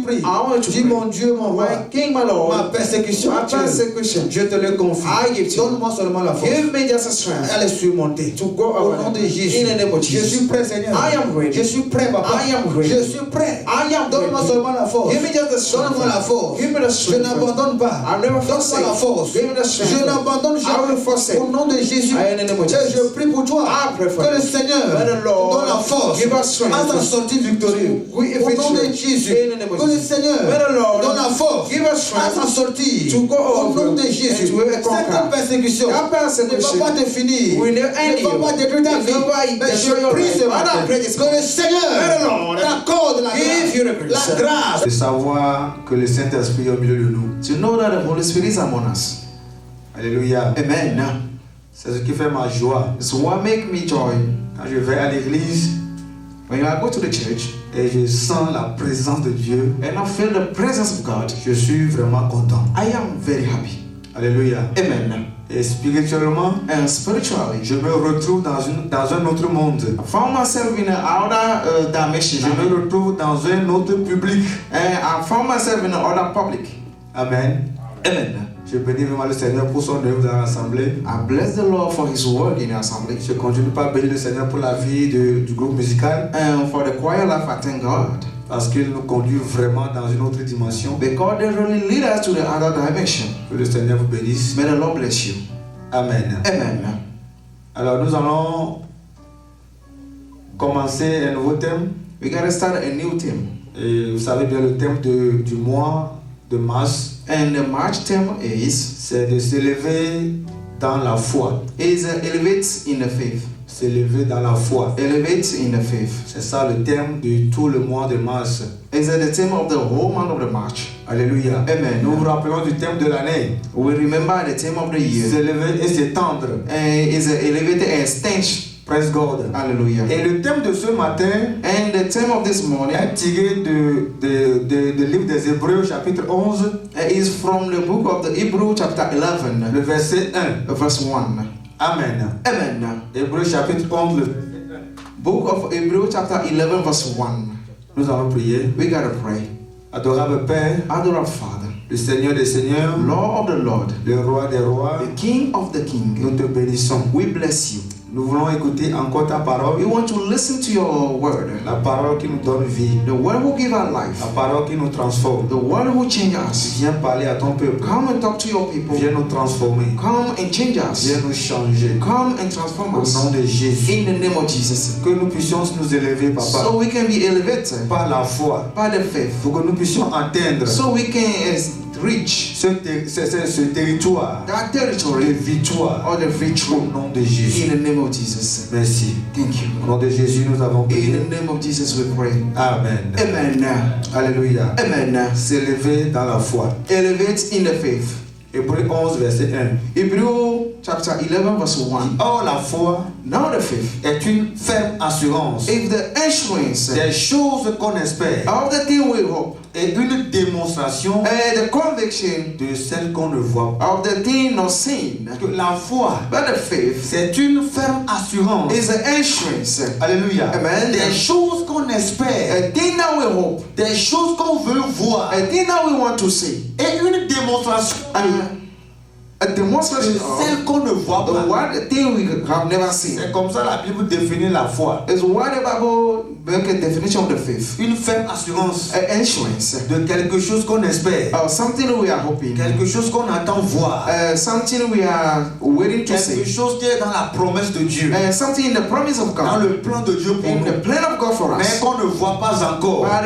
prie. I want to Dis pray. mon Dieu, mon roi, My King, my Lord, ma persécution my actuelle, persecution, je te le confie. I give to you. Donne-moi seulement la force. Give me just a strength Allez surmonter. to go Au over nom de them. Jésus. In the name of Je Jesus. suis prêt, Seigneur. I am ready. Je suis prêt, papa. I am ready. Je suis prêt. I am Donne-moi ready. seulement la force. Give me just the strength. Donne-moi la force. Give me the Je strength. n'abandonne pas. I'll never Donne-moi forsake. la force. Give me the strength. Je n'abandonne I will jamais. forsake. Au nom de Jésus. I am in the name of Et Jesus. je prie pour toi. I pray for Que le you. Seigneur Let the Lord donne la force give us strength à ta sortie victorieuse. We Au nom de victory. Jésus. In the name of Que le Jesus. Seigneur Let the Lord donne la force give us à strength ta sortie. to go Au over nom de and Jésus. to conquer. Cette persécution That ne persecution va pas te finir. will never end Ne va you. pas détruire ta It vie. never Mais destroy je your prie life. ce I matin don't pray this que le Seigneur Let the Lord t'accorde la give you the grâce. grace. La grâce. De savoir que le Saint-Esprit est au milieu de nous. To know that the Holy Spirit is among us. Alléluia. Amen. C'est ce qui fait ma joie. It's what makes me joy. Quand je vais à l'église When I go to the church et je sens la présence de Dieu, and I feel the presence of God, je suis vraiment content. I am very happy. Alléluia. Amen. Et spirituellement, And spiritually, je me retrouve dans un autre monde. I found myself in another dimension. Je me retrouve dans un autre public. And I found myself in another public. Amen. Amen. Je bénis vraiment le Seigneur pour son œuvre dans l'assemblée. I bless the Lord for His word in the assembly. Je continue pas à bénir le Seigneur pour la vie du groupe musical And for the choir life, I thank God. parce qu'il nous conduit vraiment dans une autre dimension. Because they really lead us to the other dimension. Que le Seigneur vous bénisse. May the Lord bless you. Amen. Amen. Alors nous allons commencer un nouveau thème. We gotta start a new theme. Et vous savez bien le thème du mois de mars, And the March theme c'est de s'élever dans la foi. elevate in the faith. S'élever dans la foi. Elevate in the faith. C'est ça le thème de tout le mois de mars. Is the theme of the whole month of the March. Alléluia. Amen. Nous vous rappelons du thème de l'année. We remember the theme of the year. S'élever et s'étendre. And is elevated and stench. Praise God. Hallelujah. Et le thème de ce matin And the theme of this morning est tiré du livre des Hébreux chapitre 11, is from the book of the Hebrew chapter 11, le verset 1. verse 1. Amen. Amen. Hébreux chapitre 11, le Book of Hebrew chapter 11 verse 1. Nous allons prier. We gotta pray. Adorable Père, Adorable Father, le Seigneur des Seigneurs, Lord of the Lord, le Roi des Rois, the King of the King, nous te bénissons. we bless you. Nous voulons écouter encore ta We parole, want to listen to your word, la parole qui nous donne vie, the word will give our life, la parole qui nous transforme. the word will change us. Viens parler à ton peuple, Come and talk to your people. viens nous transformer, Come and change us. viens nous changer. Come and transform Au us. nom de Jésus, In the name of Jesus. que nous puissions nous élever, Papa, So we can be elevated par la foi, by the faith. pour que nous puissions atteindre So we can reach ce territoire that de territory victoire or the au victory nom de Jésus. in the name of Jesus. Merci. Thank you. Au nom de Jésus, nous avons In prié. the name of Jesus we pray. Amen. Amen. Alléluia. Amen. S'élever dans la foi. Elevate in the faith. Hébreux 11, verset 1. Hebrew chapter 11 verse 1. Or, la foi Now the faith est une ferme assurance is the assurance des choses qu'on espère of the thing we hope et une démonstration and the conviction de celles qu'on ne voit pas. of the thing not seen. Que la foi, But the faith c'est une ferme assurance. is the assurance. Alléluia. Amen. Des choses qu'on espère, A thing that we hope, des choses qu'on veut voir a thing that we want to see, et une démonstration a de demonstration of celles qu'on ne voit the pas. one thing we have never seen. C'est comme ça la Bible définit la foi. Is what the Bible make a definition of the faith. Une ferme assurance An assurance de quelque chose qu'on espère, something we are hoping, quelque chose qu'on attend voir, something we are waiting to quelque see, chose qui est dans la promesse de Dieu, something in the promise of dans God, le plan de Dieu pour in nous, the plan of God for mais us. qu'on ne voit pas encore. But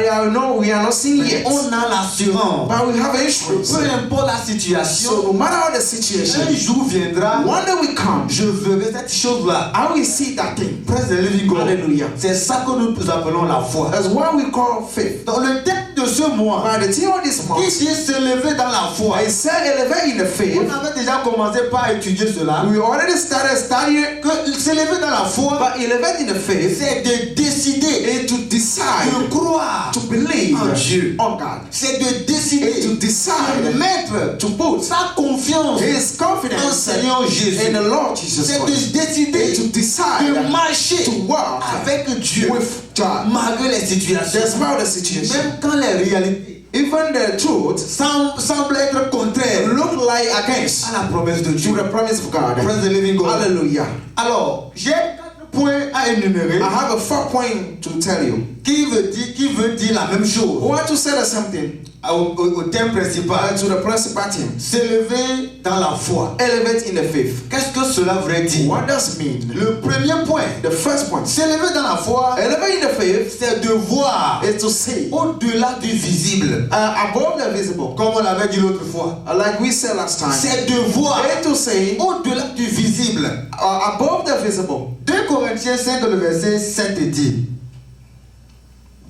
we are not seeing Mais yet. on a l'assurance. But we have assurance. Peu importe la situation, So no matter what the situation, un jour viendra, one day we come, je verrai cette chose-là. I will see that thing. Praise the living God. Hallelujah. C'est ça que nous appelons la foi. That's what we call faith. Dans le thème de ce mois, By the theme of this qui month, dit s'élever dans la foi. I said elevate in the faith. On avait déjà commencé par étudier cela. We already started studying, Que s'élever dans la foi, but elevate in the faith c'est de décider and to decide de croire to believe en Dieu. on God. C'est de And to décider de decide mettre to put sa confiance his en confidence Seigneur in Jésus. the Lord Jesus C'est Christ. de décider And to decide de marcher to walk avec Dieu. with Toi. malgré les situations, despite the situation, même quand les réalités even the truth semblent être contraires look like against à la promesse de to Dieu. the promise of God. Praise the living God. Hallelujah. Alors, j'ai 4 points à énumérer I have a 4 point to tell you. qui veut dire la même I chose want to say the same thing au thème principal. to the principal theme. S'élever dans la foi. Elevate in the faith. Qu'est-ce que cela veut dire? What does it mean? Le premier point, The first point. s'élever dans la foi, Elevate in the faith c'est de voir is to see au-delà du visible. above the visible. Comme on l'avait dit l'autre fois. Like we said last time. C'est de voir And to see au-delà du visible. above the visible. 2 Corinthiens 5, le verset 7 dit.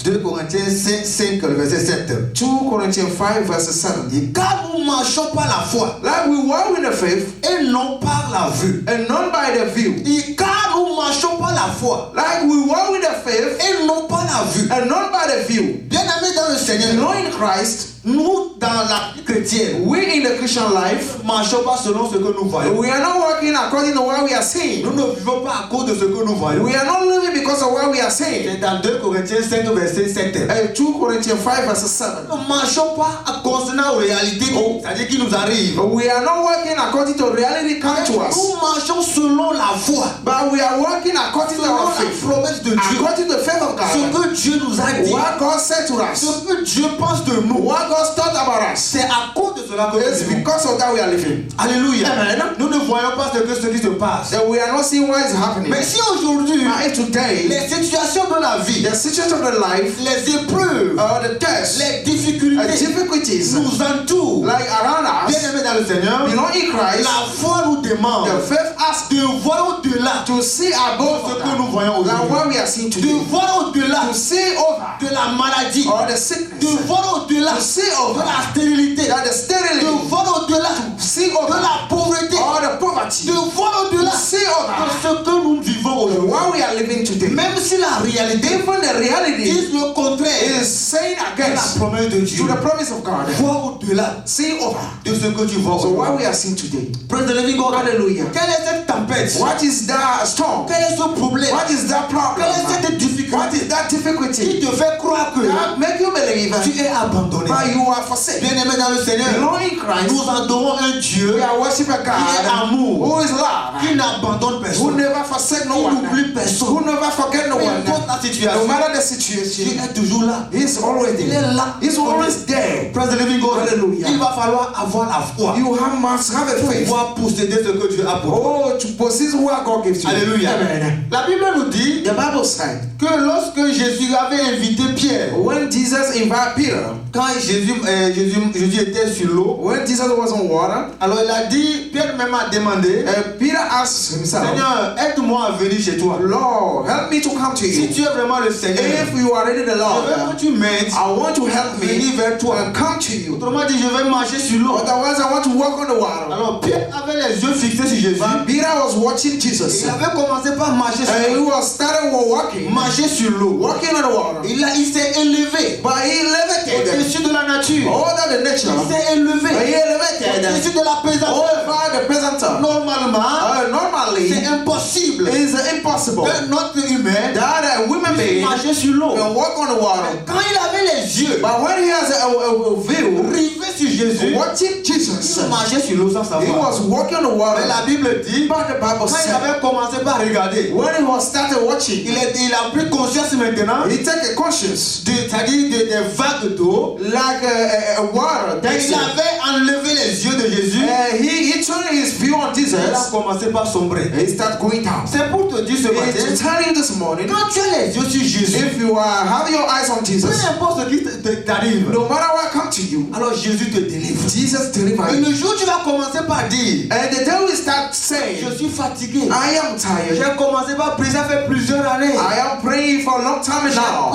2 Corinthiens 5, le verset 7. 2 Corinthians 5 verse 7. dit, car nous marchons par la foi Like we walk in the faith et non par la vue. and not by the view. Et car nous marchons par la foi Like we walk in the faith et non par la vue. and not by the view. Bien-aimés dans le Seigneur, Not in Christ. nous dans la vie chrétienne, We in the Christian life, ne marchons pas selon ce que nous voyons. we are not walking according to what we are saying. Nous ne vivons pas à cause de ce que nous voyons. We are not living because of what we are saying. C'est dans 2 Corinthiens 5, verset 7. 2 Corinthians 5 verse 7. Nous ne marchons pas à consonance aux réalités, c'est-à-dire qui nous arrivent. We are not working according to reality come to us, Nous marchons selon la foi, but we are working according to selon our la faith, promesse de Dieu. according to the faith of Ce God. que Dieu nous a dit, What God said to us, ce que Dieu pense de nous, what God thought about us, c'est à cause de cela que nous it's vivons. because of that we are living. Alléluia. Amen. Nous ne voyons pas ce qui se passe. That we are not seeing what is happening. Mais si aujourd'hui, But if today, les situations de la vie, the situation of the life, les épreuves, the tests, les difficultés difficulties, nous entourent, like around us, bien-aimés dans le Seigneur, belong in Christ, la foi nous demande the faith asks de voir au-delà to see above ce que nous voyons than aujourd'hui. what we are seeing De today, voir au-delà to see over de la maladie, or the de sickness, voir au-delà to see de over la stérilité, that the de sterility, voir au-delà see de over la pauvreté, or the poverty, de voir au-delà to see de over ce que nous vivons aujourd'hui. what we are living today. Même si la réalité Even the reality dit le contraire is saying de la against promesse de to Dieu. the promise of God. Voir au-delà See over. de ce que tu vois So what aujourd'hui. we are seeing today. Praise the living God. Hallelujah. Quelle est cette tempête? What is that storm? Quel est ce problème? What is that Quelle est problem? cette difficulté What is that qui difficulty te fait croire que that make you believe tu es abandonné? that you are forsaken? Bien-aimé dans le Seigneur, Belong in Christ. nous adorons un Dieu We are worshiping qui est God amour, who is love, qui n'abandonne who personne, never forsake no qui one, n'oublie personne. who never forget no Peu one. importe la No situation, matter the tu situation, es toujours là. He's always Il est there. là. He's always there. Praise the living God. Hallelujah. Il va falloir avoir la foi You must have a pour faith. pouvoir posséder ce que Dieu a pour toi. Oh, to possess what God gives you. Alléluia. Amen. La Bible nous dit The Bible said que lorsque Jésus avait invité Pierre, when Jesus invited Peter, quand Jésus était sur l'eau, when Jesus was on water, alors il a dit, Pierre même a demandé, Peter asked himself, Seigneur, aide-moi à venir chez toi. Lord, help me to come to Si you. tu es vraiment le Seigneur, If you are really the je veux Lord, que tu m'aides I want to help à venir me vers toi. and come to you. Autrement dit, je vais marcher sur l'eau. Otherwise, I want to walk on the water. Alors Pierre avait les yeux fixés sur Jésus. But Peter was watching Jesus. Il avait commencé par marcher sur And he l'eau. was started walking, Marcher sur l'eau. walking on the water. Il s'est élevé But he levitated au-dessus de la nature. over the nature. Il s'est élevé He elevated au-dessus de la pesanteur. over the present. Normalement, Normally, c'est impossible it's impossible que notre humain that a woman puisse being marcher sur l'eau. can walk on the water. Quand il avait les yeux But when he has a view rivés sur Jésus, watching Jesus, il marchait sur l'eau sans he savoir. was walking on the Mais water. la Bible dit, But the Bible quand il said avait commencé par regarder, when he was started watching, il a pris conscience maintenant, he take a conscience c'est-à-dire des vagues d'eau. like a water. Et That's il it. avait enlevé les yeux de Jésus. He turned his view on Il a Jesus. commencé par sombrer. He started going down. C'est pour te dire ce It's to matin, tell you this morning, quand tu as les yeux sur Jésus, if you have your eyes on peu Jesus, importe ce qui t'arrive, no matter what comes to you, alors Jésus te délivre. Jesus Et delivers you. le jour où tu vas commencer par dire, And the day we start saying, je suis fatigué. I am tired. J'ai commencé par prier, ça fait plusieurs années. I am praying for a long time now.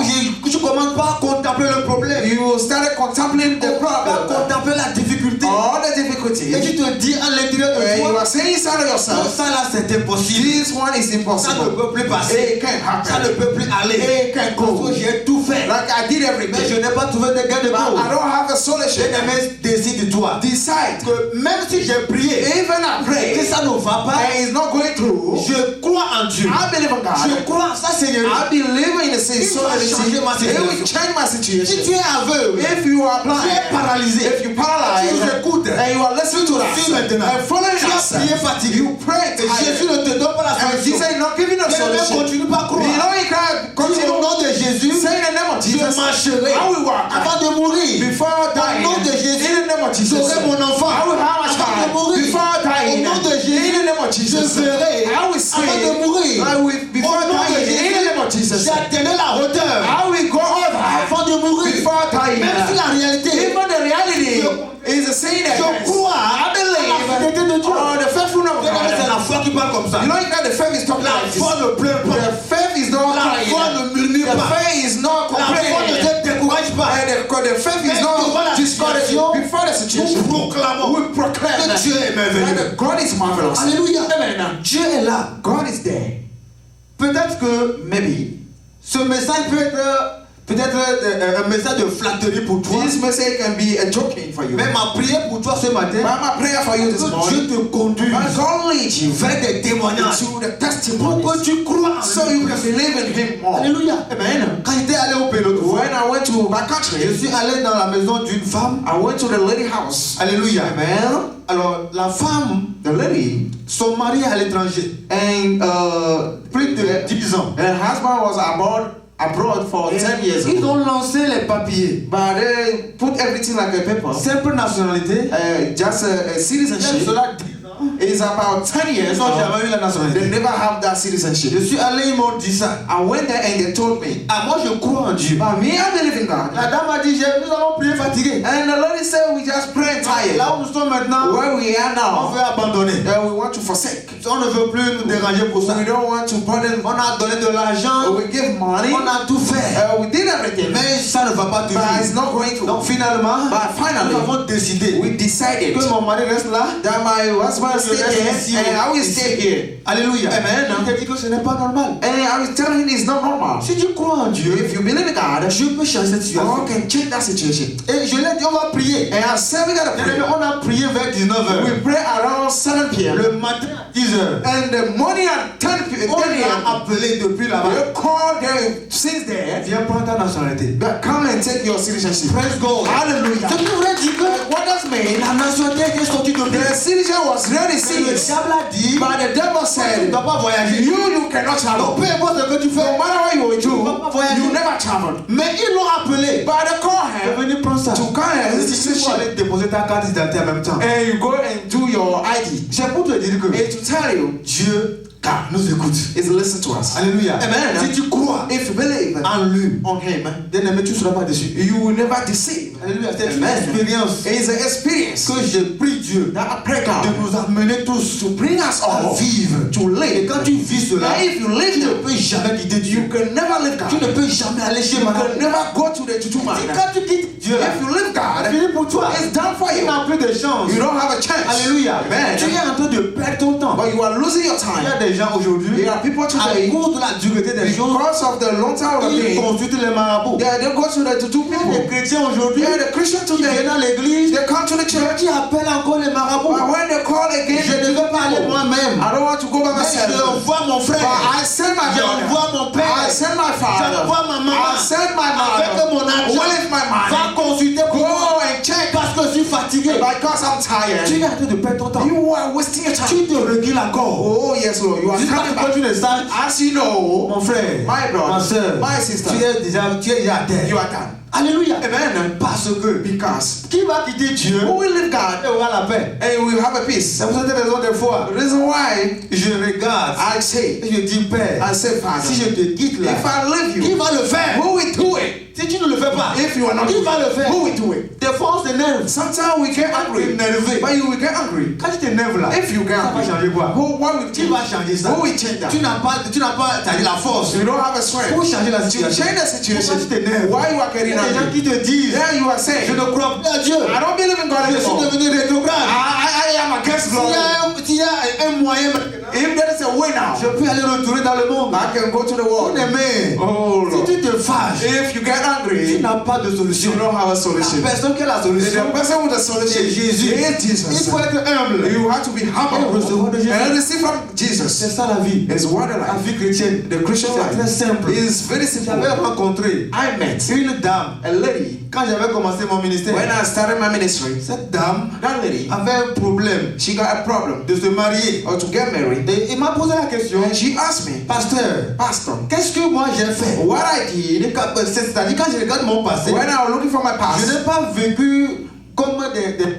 Tu commences pas à contempler le problème. You started contemplating the Tu vas problem, contempler la difficulté. all the Et difficulties, tu te dis à l'intérieur de and you toi, are saying inside of tout yourself, ça là c'est impossible. this one is Ça ne impossible. peut plus passer. It can't Ça ne happen. peut plus aller. It can't Parce go. que j'ai tout fait. Like I did Mais je everything, n'ai pas trouvé de gain de but I cause. don't have a solution. Bien-aimé, décide-toi. toi decide, que même si j'ai prié even I que pray, ça ne va pas, and it's not going through, je crois en Dieu. I believe in God. Je crois en ça, Seigneur. I believe in the Il so va that changer ma it will situation. change my Si situation. tu es aveugle, If you are tu es blind, paralysé, if you tu paralyzed, nous écoutes, and you are listening to suis us, maintenant. and following Tu as us, prié fatigué. you pray Et Jésus tired, ne te donne pas la and solution. Jesus is not giving us Bien-aimé, solution. continue pas à You croire. know, you can't Dis au continue. nom de Jésus, Say in the name of je Jesus, marcherai I will walk avant de mourir. before Dans le dying. nom de Jésus, In the name of Jesus, j'aurai mon enfant. I will have a Avant de child mourir. before Au dying. nom de In Jésus, the name of je Jesus, verrai I will see. avant de mourir. I will before Au nom de dying. In the name of Jésus, Jesus, j'atteindrai la hauteur I will go over avant de mourir. before dying. Même si la réalité, Even the reality is the saying that je crois I à la fidélité believe de Dieu. on the faithfulness of Bien-aimé, c'est God. la foi qui parle comme ça. You know, the faith is talking La like this. foi ne pleure The pas. faith is not La foi crying. ne murmure The pas. faith is not La foi ne complaining. te décourage pas. And the faith is Devant la not discouraged. situation, Before the situation, nous proclamons we proclaim que that Dieu est merveilleux. that God is marvelous. Alléluia. Amen. Dieu est là. God is there. Peut-être que Maybe ce message peut être peut-être un message de flatterie pour toi. this message can be a joking for you. Mais ma prière pour toi ce matin, But my prayer for you this que Dieu morning, te conduise that God leads you vers des témoignages to the pour testimonies, que tu crois en so lui. you can believe in Him more. Alléluia. Amen. Quand j'étais allé au Pays l'autre fois, When I went to my je country, suis allé dans la maison d'une femme. I went to the lady house. Alléluia. Amen. Alors la femme, The lady son mari est à l'étranger, and plus de 10 ans. her husband was abroad for 10 years. Ils ont lancé les papiers. But they put everything like a paper. Simple nationalité. Just a citizenship. Cela 10 ans. It's about 10 years Ils n'ont now. jamais eu la They nationalité. never have that Je citizenship. suis allé, ils m'ont dit ça. I went there and they told me, Ah, moi je crois en Dieu. but me, I believe in God. La dame a dit, nous allons prier fatigué. And the lady said, we just pray tired. Là où nous sommes maintenant, Where we are on now, veut abandonner. we want to forsake. On ne veut plus nous déranger pour ça. We don't want to burden. On a donné de l'argent, We give money. on a tout fait. We did everything. Mais ça ne va pas But it's toujours. not going to. Donc finalement, But finally, nous avons décidé we decided que mon mari reste là. that my husband stay here and I will stay here. Alléluia. Amen. Il t'a dit que ce n'est pas normal. And I was telling him it's not normal. Si tu crois en Dieu, If you believe in God, Dieu peut changer cette situation. God can change that situation. Et je l'ai dit, on va prier. And I said we gotta pray. On a prié vers 19h. We pray around 7 p.m. Le matin à 10h. And the morning at 10 p.m. On l'a appelé depuis là-bas. They called them since there. Viens prendre ta nationalité. But come and take your citizenship. Praise God. Hallelujah. Ce qui voudrait dire que What does mean? la nationalité est sortie de The Dieu. citizen was ready Mais le since. diable a dit, But the devil tu ne said, dois pas voyager. you cannot Donc travel. peu importe ce que tu fais, No matter what you will do, voyager. you never travel. mais ils l'ont appelé. But they call Il est him venu prendre ça. to come and Si tu peux aller déposer ta carte d'identité en même temps. and you go and do your ID. C'est pour te dire que And to tell you, Dieu nous écoute. is listen to us. Alléluia. Amen. Si tu crois If you believe en lui, on him, bien-aimé, tu ne seras pas déçu. you will never deceive. Alléluia. C'est une Amen. expérience It's an experience que j'ai pris Dieu that I pray de God nous amener tous to bring us à all vivre. to Et live. quand tu vis cela, Now, if you tu live ne there, peux jamais quitter Dieu. you can never live Tu God. ne peux jamais aller chez You madame. can never go to the tutu man. Quand tu quittes Dieu, là, If you live c'est God, fini pour toi. it's done for Tu you. n'as plus de chance. You don't have a chance. Alléluia. Amen. Tu es en train de perdre ton temps. But you are losing your Il y a time. des gens aujourd'hui, There are people à today, cause de la dureté des choses, because of the long time of the ils day, consultent les marabouts. they go to the tutu Les people. chrétiens aujourd'hui, Yeah, the Christian qui viennent today, à l'église, they come to the church, qui appellent encore les marabouts. but when they call again, Je ne veux pas aller people, moi-même. I don't want to go by Mais myself. j'envoie mon But frère. I send my brother. J'envoie mon I père. send my father. J'envoie ma maman. I send my Avec mother. mon argent. With my Va money. consulter pour Go moi. and check. Parce que je suis fatigué. Because I'm Tu tired. es en train de perdre ton temps. You are wasting your time. Tu te recules encore. Oh yes, Lord. You are Jusqu'à coming ce que back. tu ne saches, As you know, mon frère, my brother, ma soeur, my sister, tu es déjà à terre. you are done. Alléluia. Amen. Parce que Because qui va quitter Dieu who will leave God et aura la paix. and we will have a peace. C'est pour cette raison des fois, The reason why je regarde I say, et je dis Père, I say, Father, si je te quitte là, if I leave qui you, va le faire? who will do it? Si tu ne le fais pas, If you are not qui doing va le it, faire? who will do it? Des fois on s'énerve. Sometimes we get angry, Énervé. but you will get angry. Quand tu t'énerves là, If you get ça va angry, changer quoi? what will Qui va changer ça? Who will change that? Tu n'as pas, t'as la force You don't have a strength pour changer la to situation. change the Pourquoi situation. tu t'énerves? Why you are Il y getting a des gens angry? qui te disent, There you are saying, je ne crois plus à Dieu. I don't believe in God Je suis anymore. devenu rétrograde. I am against God. S'il y a un moyen maintenant, If there is a way now, je peux aller retourner dans le monde. I can go to the world. Mon aimé, Oh si Lord. tu te fâches, If you get angry, tu n'as pas de solution. you don't have a solution. La personne qui a la solution, The person with the solution c'est Jésus. is Jesus. Il faut être humble. You have to be humble Et recevoir de Jésus. and receive from C'est Jesus. ça la vie. It's what the La life. vie chrétienne. The Christian C'est très life simple. is very simple. J'avais rencontré I met une dame a lady quand j'avais commencé mon ministère. when I started my ministry. Cette dame That lady, avait un problème she got a problem de se marier. or to get married. Et il m'a posé la question, And she asked me, pasteur, Pastor, qu'est-ce que moi j'ai fait? what I did C'est-à-dire quand je regarde mon passé, when I was looking for my je past, n'ai pas vécu comme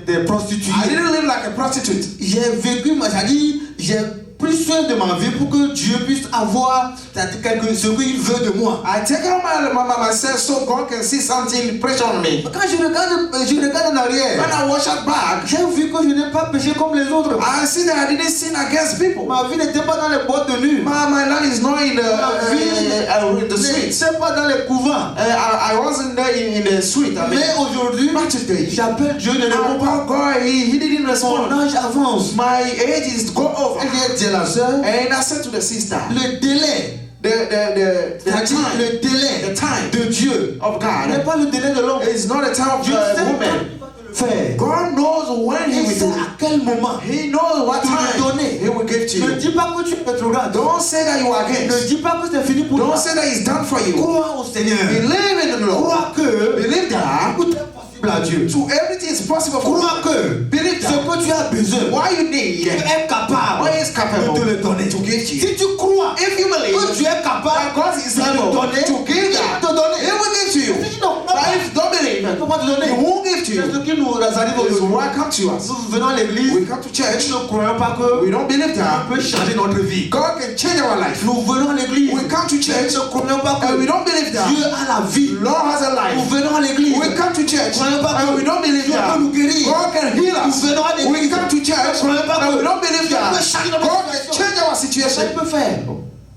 des prostituées. I didn't live like a prostitute. J'ai vécu, c'est-à-dire j'ai pris soin de ma vie pour que Dieu puisse avoir ce qu'il veut de moi. I take care of myself so God can see something pressure on me. Quand je regarde en arrière, When I watch it back, j'ai vu que je n'ai pas péché comme les autres. I see that I didn't sin against people. Ma vie n'était pas dans les boîtes de nuit. My life is not in Ma vie the streets. n'était pas dans les couvents. I wasn't there in the street. I mean, Mais aujourd'hui, but today, j'appelle Dieu, ne répond pas. God, he didn't Mon respond. âge avance. My age is go over. Et j'ai dit à la sœur, And I said to the sister, le délai, the c'est-à-dire time le délai the time de Dieu of n'est God pas le délai de l'homme. is not the time of Dieu sait the woman. quand faire. God knows when He Il will sait do à it. quel moment. He knows what Tu le time donner. He will give to Ne you. dis pas que tu es rétrograde. Don't say that you are Ne against. dis pas que c'est fini pour Don't toi. say that it's done for you. Crois au Seigneur. Believe in the Lord. Crois que Believe that tout est possible à Dieu. to everything is possible for Crois you. que Believe ce that que tu as besoin, what you need, tu es capable God is de capable te le donner. to give to you. Si tu crois If you believe que tu es capable that God is de te able donner, to give il va that, te donner. He will give to you. Si tu n'en crois But pas, if you don't believe, il ne peut pas te donner. He won't give to C'est you. ce qui nous arrive It's aujourd'hui. welcome to us. Nous venons à l'église, We come to church. nous ne croyons pas que We don't believe Dieu that peut changer notre vie. God can change our life. Nous venons à l'église, We come to church. nous ne croyons pas And we que don't believe that Dieu a la vie. Lord has a Nous life. venons à l'église, We come to church. Croyons pas And que we don't believe Dieu that peut nous guérir. God can heal us. Nous venons à l'église. We come to church. Croyons pas And que we don't believe Dieu that peut changer notre God can situation. change our Qu'est-ce situation. qu'il peut faire?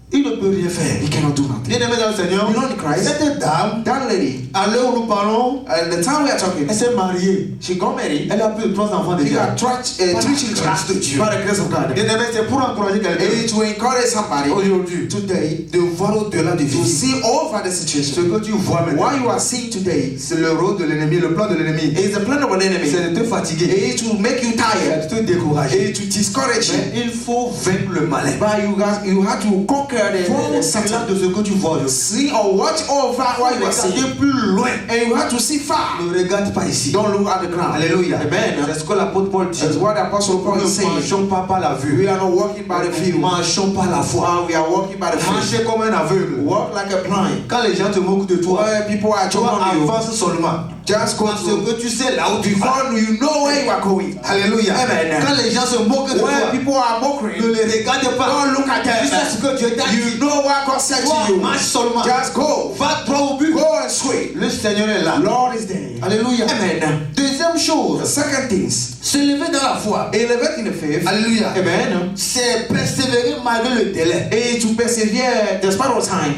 Il ne peut rien faire. He cannot do nothing. Bien aimé dans le Seigneur, You know in Christ, cette dame, that lady, à l'heure où nous parlons, the time we are talking, elle s'est mariée. she got married. Elle a plus de 3 enfants She déjà. got three children grâce de Dieu. by the grace of God. Bien aimé, c'est pour encourager quelqu'un And to encourage somebody aujourd'hui today de voir au-delà du to vide. see over the Ce situation. que tu vois maintenant, What you are seeing today c'est le rôle de l'ennemi, le plan de l'ennemi. is the plan of an enemy. C'est de te fatiguer, It to make you tired. de te décourager. It to discourage you. Mais il faut vaincre le malin. But you have to conquer the Faut Satan. de ce que tu vois aujourd'hui. See or watch over what you are seeing. Regardez plus loin. And you have to see far. Ne regarde pas ici. Don't look at the ground. Alléluia. Amen. C'est ce que l'apôtre Paul dit. That's what the Apostle Nous Paul ne is saying. marchons pas par la vue. We are not walking by the Nous field. marchons par la foi. We are walking by the faith. Marchez comme un aveugle. Walk like a blind. Quand les gens te moquent de toi, Where people are toi joking you, avance seulement. just go Parce to que tu sais là où tu vas. before you know where you are going. Alléluia. Amen. Quand les gens se moquent de Where toi, people are ne mocking, les regarde pas. don't look at Tu sais them. ce que Dieu t'a dit. You know what God said Toi, to you. marche seulement. Just go. Va droit au but. Go and swing. Le Seigneur est là. Lord is there. Alléluia. Amen. Deuxième The chose, second things, s'élever dans la foi. elevate in the faith. Alléluia. Amen. C'est persévérer malgré le délai. And to persevere despite of time.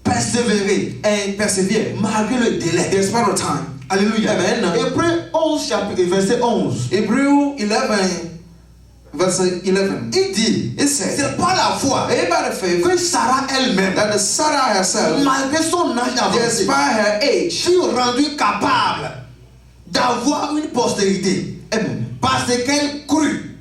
Persévérer And persevere malgré le délai. despite of time. Alléluia. Amen. Hébreux 11, chapitre, verset 11. Hebrew 11, verse 11. Il dit, It says, c'est par la foi "And by the faith que Sarah elle-même, that the Sarah herself, malgré son âge avancé, despite her age, fut rendue capable d'avoir une postérité. Amen. Parce qu'elle crut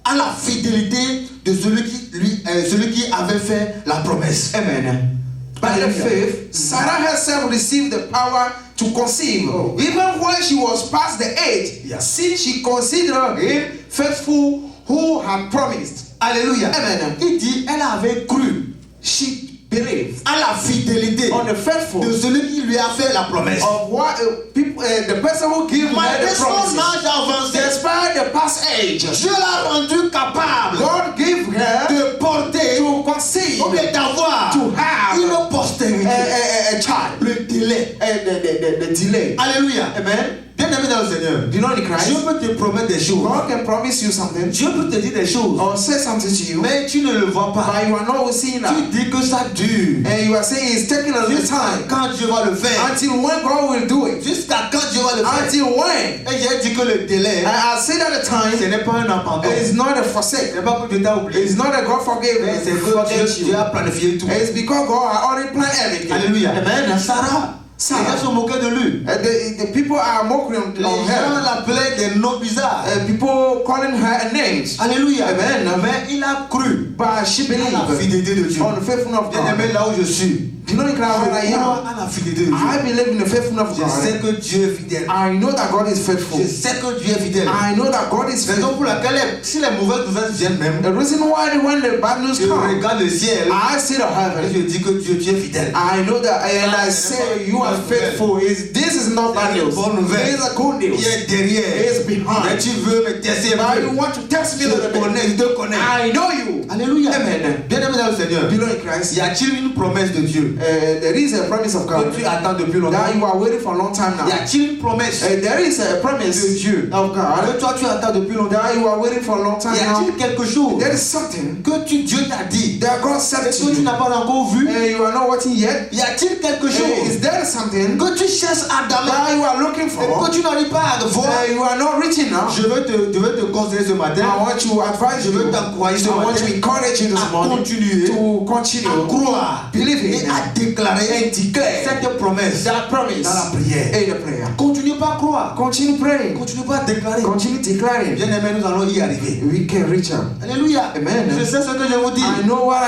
à la fidélité de celui qui avait fait la promesse. Amen. By the faith, Sarah herself received the power to conceive, even when she was past the age, Yeah. since she considered him faithful who had promised. Alléluia. Amen. Il dit, elle avait cru She believed à la fidélité on the de faithful celui qui lui a fait la promesse. of what people, the person who gave her Malgré the son promises. âge avancé, Despite the past age, Dieu l'a rendu capable God gave her de porter to conceive, ou bien d'avoir to have une postérité. a child. Le délai. The delay. Alléluia. Amen. Bien aimé dans le Seigneur. Do you know in Christ? Dieu peut te promettre des choses. God can promise you something Dieu peut te dire des choses. or say something to you, Mais tu ne le vois pas. but you are not seeing that. Tu dis que ça dure. And you are saying it's taking a little Jusqu'à time. quand Dieu va le faire. Until when God will do it. Jusqu'à quand Dieu va le faire. Until when. Et j'ai dit que le délai, I say that the ce time n'est pas un abandon. is not a Ce forsake. n'est pas que Dieu t'a oublié. It's not a God forgave Mais c'est que forget Dieu you. a planifié tout. It's because God had already planned everything. Alléluia. Amen. Sarah, gens se moquaient de lui. The people are mocking Les on gens her. l'appelaient des noms bizarres. People calling her names. Alléluia. Amen. Mais il a cru But she à la believed fidélité de Dieu. on the faithfulness of Bien aimé, God. là où je suis, Do you know in je where I crois am? à la fidélité de Dieu. I believe in the faithfulness of Je sais God. que Dieu est fidèle. I know that God is faithful. Je sais que Dieu est fidèle. I know that God is Raison faithful. pour laquelle, si les mauvaises nouvelles viennent même, The reason why when the bad news je come, regarde le ciel I see the et heaven. je dis que Dieu, tu es fidèle. I know that, and I say you are faithful. This is not bad news. Bonne nouvelle. This is a good news. Il est derrière. It's behind. Mais tu veux me tester un But you peu. want to test me Je a little te connais, bit. je te connais. I know you. Alléluia. Amen. Bien aimé dans le Seigneur, Below in Christ, y a-t-il une promesse de Dieu there is a promise of God que tu attends depuis longtemps? that you are waiting for a long time now. Y a-t-il une promesse There is a promise de Dieu of God que toi tu attends depuis longtemps? that you are waiting for a long time Y now. a-t-il quelque chose There is something que Dieu t'a dit that God said et to que tu you n'as pas encore vu? and you are not watching yet. Y a-t-il quelque Is chose there something que tu cherches ardemment that you are looking et for que tu n'arrives pas à voir? you are not reaching now? Je veux te conseiller ce matin. I want to advise Je you. veux t'encourager ce I want matin to encourage you this à morning continuer, to continue à croire believe et it à déclarer and declare cette promesse that promise dans la prière. in the prayer. Continue pas à croire. Continue praying. Continue pas à déclarer. Continue declaring. Bien aimé, nous allons y arriver. We can reach out. Alléluia. Amen. Je sais ce que je vous dis. I know what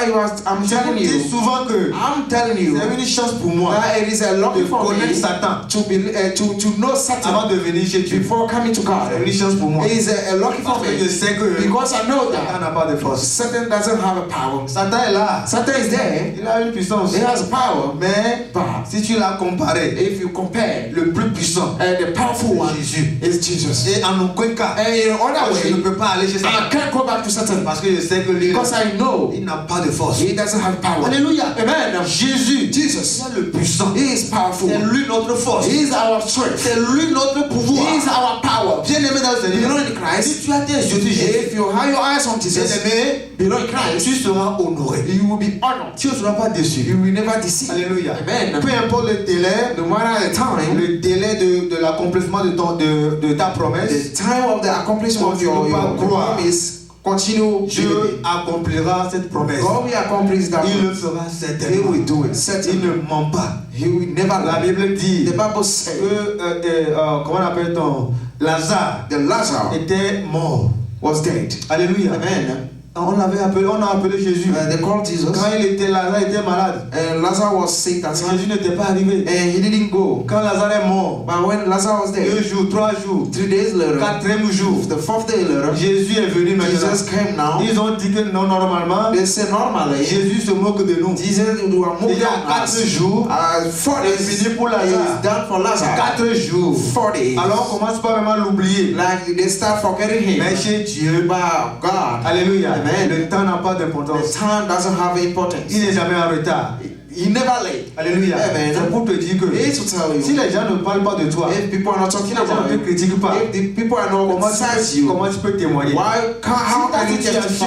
I'm Je vous telling dis you. souvent que I'm telling you c'est une chance pour moi that it is a lucky de for connaître me Satan to know Satan avant de venir chez Dieu. before coming to God. C'est une chance pour moi. It is a lucky for Parce que je me sais que because I know Satan that n'a pas de force. Satan doesn't have a power. Satan est là. Satan is there. Il a une puissance. He has power. Mais But si tu l'as comparé, if you compare le plus puissant the powerful one Jésus. is Jesus. Et en aucun cas, And in another je ne way, peux pas aller chez I Satan. can't go back to Satan Parce que je sais que lui, because I know il n'a pas de force. he doesn't have power. Alléluia. Amen. Jésus, Jesus, c'est le puissant. he is powerful. C'est lui notre force. He is our strength. C'est lui notre pouvoir. He is our power. Bien aimé dans le You Seigneur. know in Christ, Si tu as tes yeux sur Jésus, if you have your eyes on bien Jesus, aimé, below in Christ, tu seras honoré. you will be honored. Tu ne seras pas déçu. You will never deceive. Alléluia. Amen. Peu importe le délai, No matter the time, le délai de l'accomplissement de ta promesse, the time of the accomplishment of your promise, continue. Dieu accomplira cette promesse. God will accomplish that. Il le fera He certainement. will do it. Il Certainly. ne ment pas. He will never La lie. Bible dit The Bible says que, comment on appelle-t-on, Lazare the Lazarus était mort. was dead. Alléluia. Amen. On a appelé Jésus. They called Jesus. Quand Lazare était malade, And Lazarus was sick that time. Jésus n'était pas arrivé. And he didn't go. Quand Lazare est mort, But when Lazarus was 2 dead, jours, 3 jours, 3 days later, 4e jour, the 4th day later, Jésus est venu maintenant. Jesus came now. Ils ont dit que non, normalement, They said normally, Jésus se moque de nous. Jesus will move Déjà on 4 us. jours, 4 days c'est fini pour Lazare. is done for Lazarus. 4 jours. 4 days. Alors on commence pas vraiment à l'oublier. Like they start forgetting him. Mais chez Dieu, But God, alléluia, Amen. le temps n'a pas the d'importance. time doesn't have importance. Il n'est jamais en retard. He never late. Alléluia. Amen. C'est pour te dire que It's to tell si you, les gens ne parlent pas de toi, if people are not talking si les gens about ne te you, critiquent pas, if the people are not criticizing you, comment tu peux témoigner? how ta can you situation testify?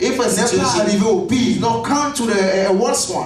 If a n'est pas situation arrivé au pire, is not come to the worst one,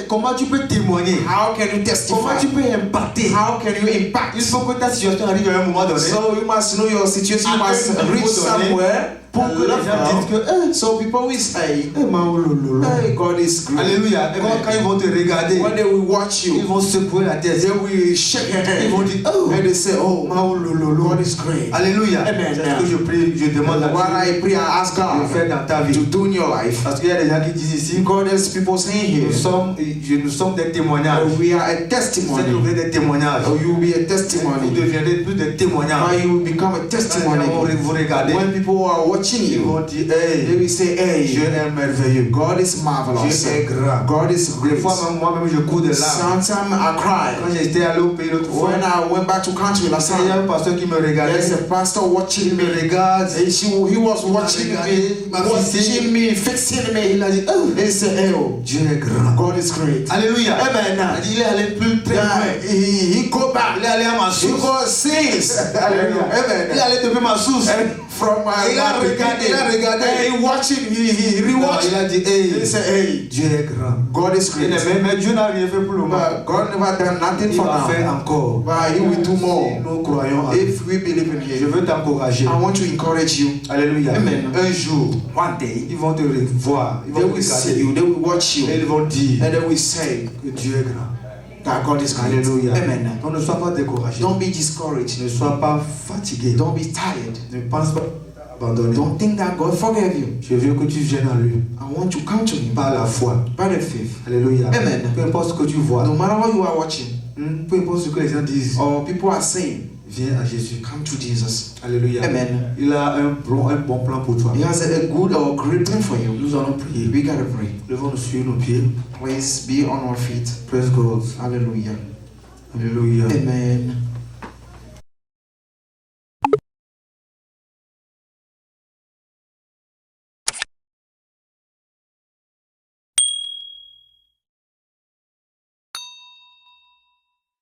comment tu peux témoigner? how can you Comment testify? tu peux impacter? How can you impact? Il faut que ta situation arrive à un moment donné. So you must know your situation. You À must un niveau reach donné, somewhere pour que les gens disent que, so people will say, Maolololo. hey, God is great. Alléluia. Et quand ils vont te regarder, When they will watch ils you, vont secouer la tête. they will shake their Ils vont head dire, oh, and they say, oh, Maolololo. God is great. Alléluia. Amen. C'est ce que je prie, je demande à What Dieu I pray, I ask de God faire dans ta to vie. do in your life. Parce qu'il y a des gens qui disent ici, God, there's people saying here, nous sommes des témoignages. we are a Vous êtes testimony. des témoignages. Oh, you will be a Vous testimony. deviendrez plus des témoignages. Now you will become a Quand les testimony. gens vont vous regarder, When people are watching ils you, vont dire, they hey, will say, hey, Dieu est merveilleux. God is marvelous. Dieu est grand. God is Des great. fois, moi-même, je cours de larmes. Sometimes I cry. Quand j'étais allé au pays l'autre fois, When I went back to country last il y a time, un pasteur qui me regardait. there's a pastor watching Il me me. regarde. He was watching me, watching me, fixing me. Il a dit, oh, He said, oh, Dieu est grand. God is great. Alléluia. Amen. Il est allé plus très Yeah, loin. he go back. Il est allé à ma He source. goes sings. Hallelujah. Il est Amen. allé depuis ma source. And from my Il a regardé, il a regardé. And he watching, he rewatched. Il a dit, hey, He said, hey, Dieu est grand. God is Il great. est- Mais Dieu n'a rien fait pour le moment. But God never done nothing Il for va faire now. encore. But he will do Si more. nous croyons en lui. If we believe in Je him. veux t'encourager. I want to encourage you. Alléluia. Amen. Un jour, One day, ils vont te revoir. Ils they vont te will see regarder. you, they will watch Et you, ils vont dire and they will say, que Dieu est grand. that God is great. Alléluia. Amen. Donc ne sois pas découragé. Don't be discouraged. Ne sois pas fatigué. Don't be tired. Ne pense pas abandonner. Don't think that God forgave you. Je veux que tu viennes à lui I want to come to Him par la foi. by the faith. Alléluia. Amen. Peu importe ce que tu vois, No matter what you are watching peu importe ce que les gens disent, or people are saying, viens à Jésus. come to Jesus. Alléluia. Amen. Il a un bon plan pour toi. He has a good or great plan for you. Nous allons prier. We gotta pray. Levons-nous sur nos pieds. Please be on our feet. Praise God. Hallelujah. Alléluia. Amen.